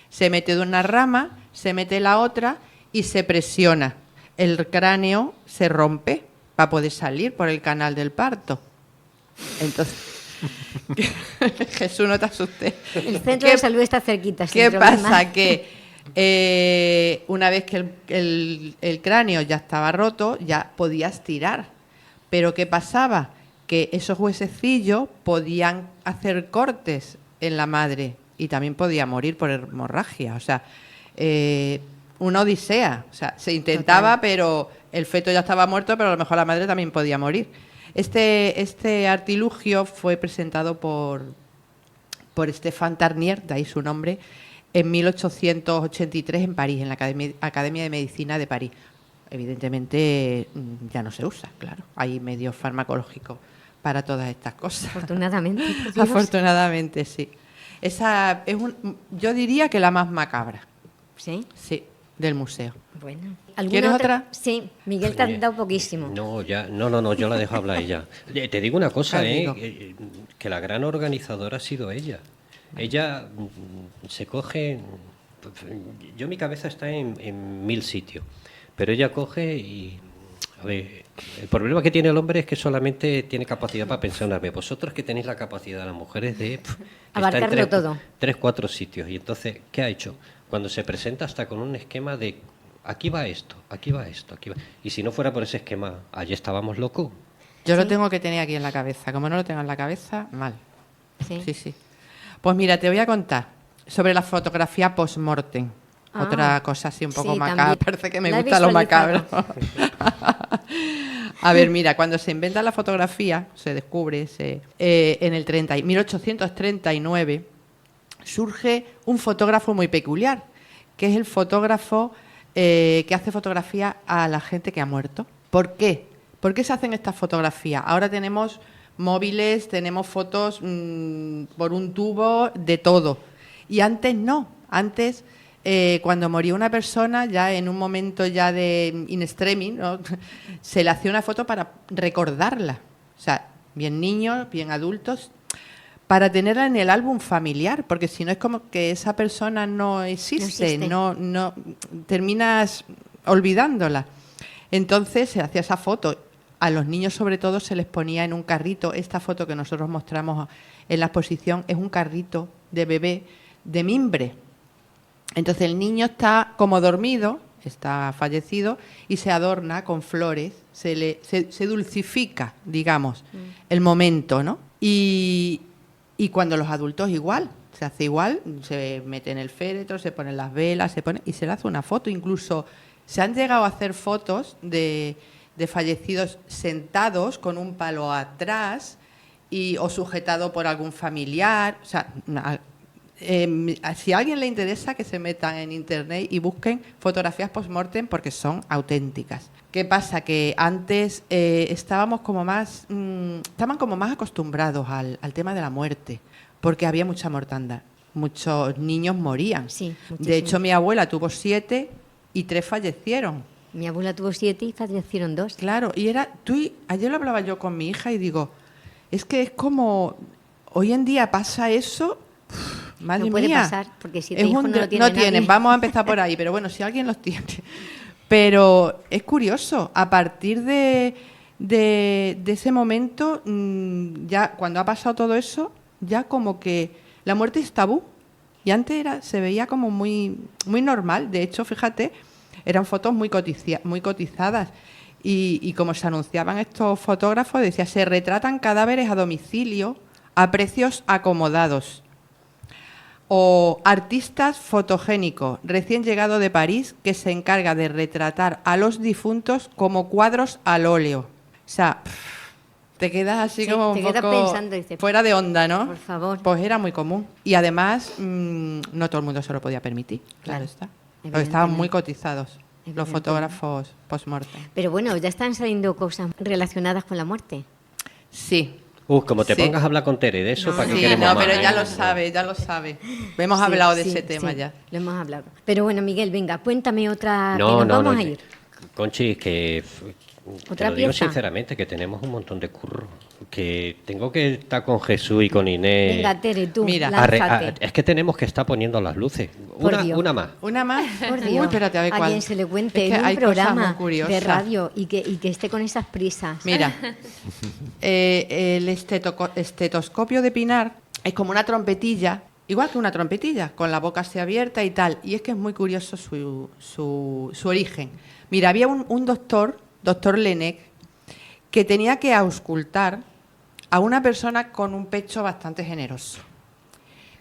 se mete de una rama, se mete la otra y se presiona. El cráneo se rompe para poder salir por el canal del parto. Entonces, Jesús, no te asustes. El centro de salud está cerquita. ¿Qué pasa? Que una vez que el cráneo ya estaba roto, ya podías tirar. Pero ¿qué pasaba? Que esos huesecillos podían hacer cortes en la madre y también podía morir por hemorragia. O sea, una odisea. O sea, se intentaba, total, pero el feto ya estaba muerto, pero a lo mejor la madre también podía morir. Este artilugio fue presentado por Stéphane Tarnier, de ahí su nombre, en 1883 en París, en la Academia de Medicina de París. Evidentemente ya no se usa, claro. Hay medios farmacológicos para todas estas cosas. Afortunadamente. Afortunadamente, sí. Esa es yo diría que la más macabra. ¿Sí? Sí, del museo. Bueno. ¿Quieres otra? Sí, Miguel te ha dado poquísimo. No, yo la dejo hablar ella. Te digo una cosa, que la gran organizadora ha sido ella. Ella se coge... Yo mi cabeza está en 1000 sitios, pero ella coge y... A ver, el problema que tiene el hombre es que solamente tiene capacidad para pensar una vez. Vosotros que tenéis la capacidad, las mujeres, de... abarcarlo todo. 3, 4 sitios. Y entonces, ¿qué ha hecho? Cuando se presenta hasta con un esquema de... Aquí va esto, aquí va esto, aquí va... Y si no fuera por ese esquema, allí estábamos locos. Yo ¿Sí? lo tengo que tener aquí en la cabeza. Como no lo tengo en la cabeza, mal. Sí. Sí, sí. Pues mira, te voy a contar sobre la fotografía post-mortem. Otra cosa así un poco sí, macabra. también. Parece que me La he gusta lo macabro. visualizado. A ver, mira, cuando se inventa la fotografía, se descubre, en el 1839, surge un fotógrafo muy peculiar, que es el fotógrafo que hace fotografía a la gente que ha muerto. ¿Por qué? ¿Por qué se hacen estas fotografías? Ahora tenemos móviles, tenemos fotos por un tubo, de todo. Y antes no. Antes, cuando moría una persona, ya en un momento ya de in extremis, ¿no? Se le hacía una foto para recordarla. O sea, bien niños, bien adultos, para tenerla en el álbum familiar, porque si no es como que esa persona no existe, no terminas olvidándola. Entonces se hacía esa foto. A los niños sobre todo se les ponía en un carrito. Esta foto que nosotros mostramos en la exposición es un carrito de bebé de mimbre. Entonces el niño está como dormido, está fallecido y se adorna con flores, se dulcifica, digamos, el momento, ¿no? Y cuando los adultos igual, se hace igual, se mete en el féretro, se ponen las velas, y se le hace una foto. Incluso se han llegado a hacer fotos de fallecidos sentados con un palo atrás o sujetado por algún familiar. O sea, si a alguien le interesa, que se metan en internet y busquen fotografías post-mortem porque son auténticas. ¿Qué pasa? Que antes estaban como más acostumbrados al tema de la muerte, porque había mucha mortandad. Muchos niños morían. Sí, muchísimo. De hecho, mi abuela tuvo 7 y 3 fallecieron. Mi abuela tuvo 7 y fallecieron 2. Claro, ayer lo hablaba yo con mi hija y digo, es que es como, hoy en día pasa eso, madre no puede mía. pasar, porque 7 hijos no lo tiene No tienen, nadie. vamos a empezar por ahí, pero bueno, si alguien los tiene. Pero es curioso, a partir de ese momento, ya cuando ha pasado todo eso, ya como que la muerte es tabú. Y antes se veía como muy, muy normal. De hecho, fíjate, eran fotos muy cotizadas. Y como se anunciaban estos fotógrafos, decía, se retratan cadáveres a domicilio a precios acomodados. O artistas fotogénicos, recién llegado de París, que se encarga de retratar a los difuntos como cuadros al óleo. O sea, te quedas así Sí, como te un quedas poco pensando, dices, fuera de onda, ¿no? por favor. Pues era muy común. Y además, no todo el mundo se lo podía permitir, claro está. Porque estaban muy cotizados los fotógrafos post-mortem. Pero bueno, ya están saliendo cosas relacionadas con la muerte. Sí. Como te Sí. pongas a hablar con Tere de eso, ¿para qué Sí, queremos no, más, pero ya eh? lo sabe, ya lo sabe. Hemos Sí, hablado de sí, ese tema sí, ya. lo hemos hablado. Pero bueno, Miguel, venga, cuéntame otra, que No, nos no, vamos no. a ir. Conchi, que te ¿Otra lo digo pieza? sinceramente, que tenemos un montón de curro. Que tengo que estar con Jesús y con Inés. Venga, Tere, tú, Mira, lánzate. Es que tenemos que estar poniendo las luces. Por Dios. Una más. ¿Una más? Por Uy, Dios, espérate, a ver a cuál. quien se le cuente Es que en hay un cosas programa muy curiosas. de radio y que esté con esas prisas. Mira, el estetoscopio de Pinar es como una trompetilla, igual que una trompetilla, con la boca así abierta y tal. Y es que es muy curioso su origen. Mira, había un doctor Lenec, que tenía que auscultar a una persona con un pecho bastante generoso.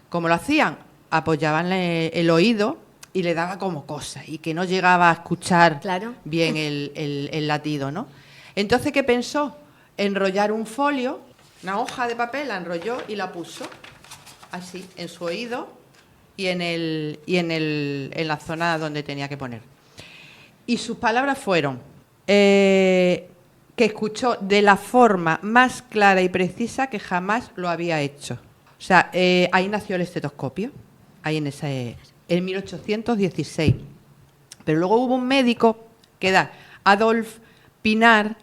¿Cómo lo hacían? Apoyaban el oído y le daba como cosas y que no llegaba a escuchar Claro. bien el latido, ¿no? Entonces, ¿qué pensó? Enrollar un folio, una hoja de papel, la enrolló y la puso así en su oído y en la zona donde tenía que poner. Y sus palabras fueron que escuchó de la forma más clara y precisa que jamás lo había hecho. O sea, ahí nació el estetoscopio, ahí en 1816. Pero luego hubo un médico, que era Adolf Pinar,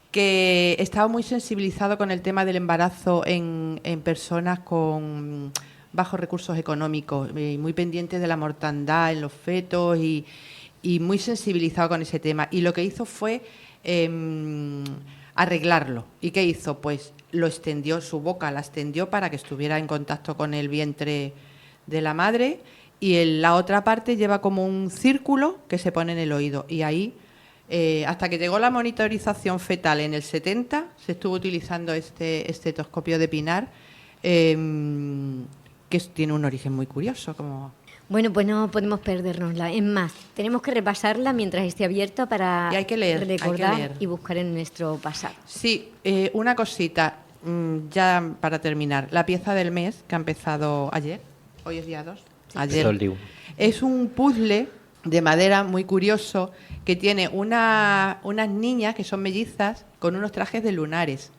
que estaba muy sensibilizado con el tema del embarazo en personas con bajos recursos económicos, muy pendiente de la mortandad en los fetos y muy sensibilizado con ese tema. Y lo que hizo fue arreglarlo. ¿Y qué hizo? Pues lo extendió, su boca la extendió para que estuviera en contacto con el vientre de la madre, y en la otra parte lleva como un círculo que se pone en el oído, y ahí Hasta que llegó la monitorización fetal en el 70, se estuvo utilizando este estetoscopio de Pinar, que tiene un origen muy curioso. Bueno, pues no podemos perdérnosla. Es más, tenemos que repasarla mientras esté abierta para Y hay que leer, recordar y buscar en nuestro pasado. Sí, una cosita, ya para terminar. La pieza del mes, que ha empezado ayer, hoy es día 2, ayer, es un puzzle de madera muy curioso que tiene unas niñas que son mellizas con unos trajes de lunares.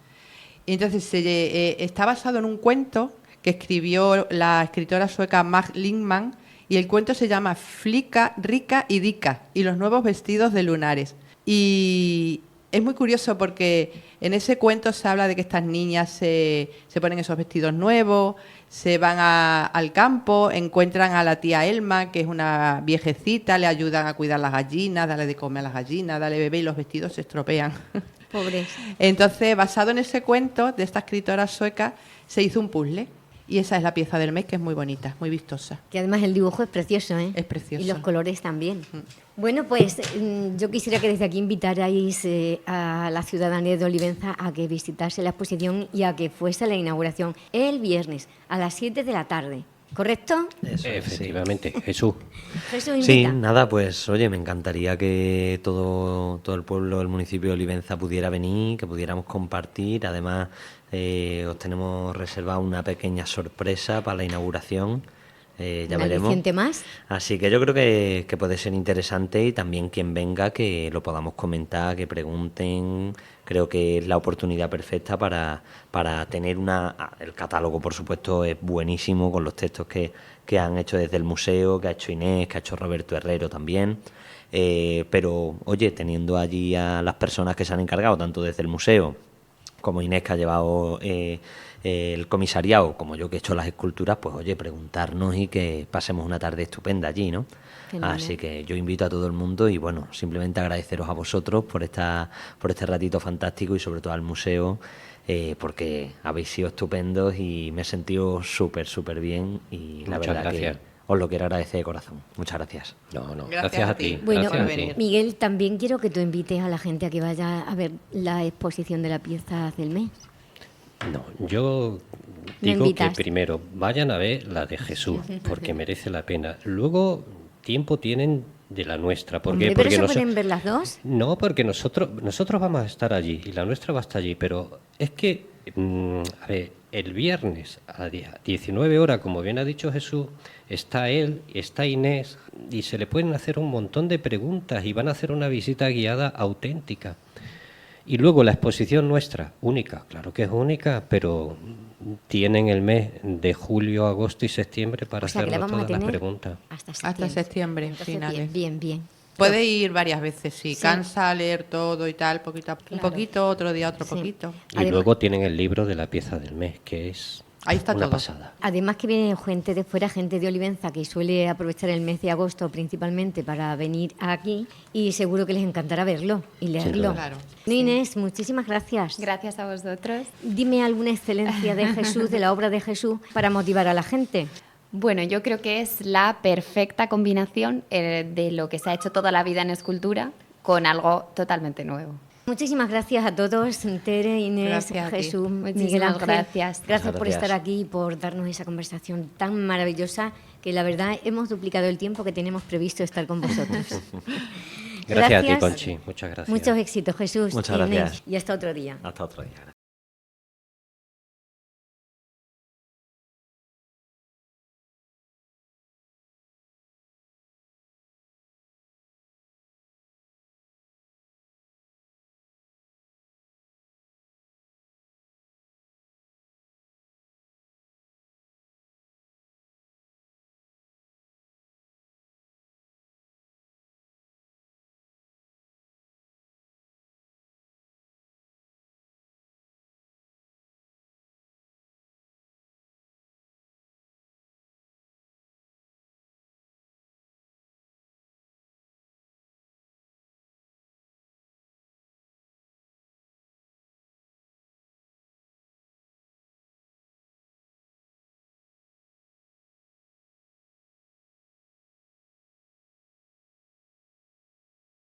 Y entonces está basado en un cuento que escribió la escritora sueca Mag Lindman, y el cuento se llama Flicka, Rika y Dika y los nuevos vestidos de lunares. Y es muy curioso porque en ese cuento se habla de que estas niñas se ponen esos vestidos nuevos, se van al campo, encuentran a la tía Elma, que es una viejecita, le ayudan a cuidar las gallinas, darle de comer a las gallinas, darle bebé, y los vestidos se estropean. Pobres. Entonces, basado en ese cuento de esta escritora sueca, se hizo un puzzle. Y esa es la pieza del mes, que es muy bonita, muy vistosa. Que además el dibujo es precioso, ¿eh? Es precioso. Y los colores también. Bueno, pues yo quisiera que desde aquí invitarais a la ciudadanía de Olivenza a que visitase la exposición y a que fuese a la inauguración el viernes a las 7 de la tarde. ¿Correcto? Eso, efectivamente, sí. Jesús. Jesús invita. Sí, nada, pues oye, me encantaría que todo el pueblo del municipio de Olivenza pudiera venir, que pudiéramos compartir. Además, os tenemos reservada una pequeña sorpresa para la inauguración. Ya veremos. Más. Así que yo creo que puede ser interesante, y también quien venga que lo podamos comentar, que pregunten. Creo que es la oportunidad perfecta para tener el catálogo, por supuesto, es buenísimo, con los textos que han hecho desde el museo, que ha hecho Inés, que ha hecho Roberto Herrero también. Pero, oye, teniendo allí a las personas que se han encargado, tanto desde el museo como Inés, que ha llevado el comisariado, como yo, que he hecho las esculturas, pues oye, preguntarnos y que pasemos una tarde estupenda allí, ¿no? Fenomenal. Así que yo invito a todo el mundo y bueno, simplemente agradeceros a vosotros por este ratito fantástico, y sobre todo al museo, porque habéis sido estupendos y me he sentido súper bien, y la verdad que os lo quiero agradecer de corazón. Muchas gracias. No, gracias a ti. Bueno, gracias a ti. Miguel, también quiero que tú invites a la gente a que vaya a ver la exposición de la pieza del mes. No, yo digo que primero vayan a ver la de Jesús, porque merece la pena. Luego, tiempo tienen de la nuestra. ¿Por qué? ¿Pero se pueden ver las dos? No, porque nosotros vamos a estar allí y la nuestra va a estar allí, pero es que, a ver, el viernes a 19 horas, como bien ha dicho Jesús, está él, está Inés, y se le pueden hacer un montón de preguntas y van a hacer una visita guiada auténtica. Y luego la exposición nuestra, única, claro que es única, pero tienen el mes de julio, agosto y septiembre para hacernos todas las preguntas. Hasta septiembre, finales. Bien. Puede ir varias veces, sí. Cansa leer todo y tal, un poquito, otro día otro poquito. Y además, luego tienen el libro de la pieza del mes, que es ahí está una todo. Pasada. Además que viene gente de fuera, gente de Olivenza, que suele aprovechar el mes de agosto principalmente para venir aquí, y seguro que les encantará verlo y leerlo. Sí, claro. Inés, muchísimas gracias. Gracias a vosotros. Dime alguna excelencia de Jesús, de la obra de Jesús, para motivar a la gente. Bueno, yo creo que es la perfecta combinación de lo que se ha hecho toda la vida en escultura con algo totalmente nuevo. Muchísimas gracias a todos, Tere, Inés, Jesús, Miguel Ángel. Gracias por estar aquí y por darnos esa conversación tan maravillosa, que la verdad hemos duplicado el tiempo que teníamos previsto estar con vosotros. Gracias a ti, Conchi. Muchas gracias. Muchos éxitos, Jesús. Muchas gracias. Inés, y hasta otro día. Hasta otro día.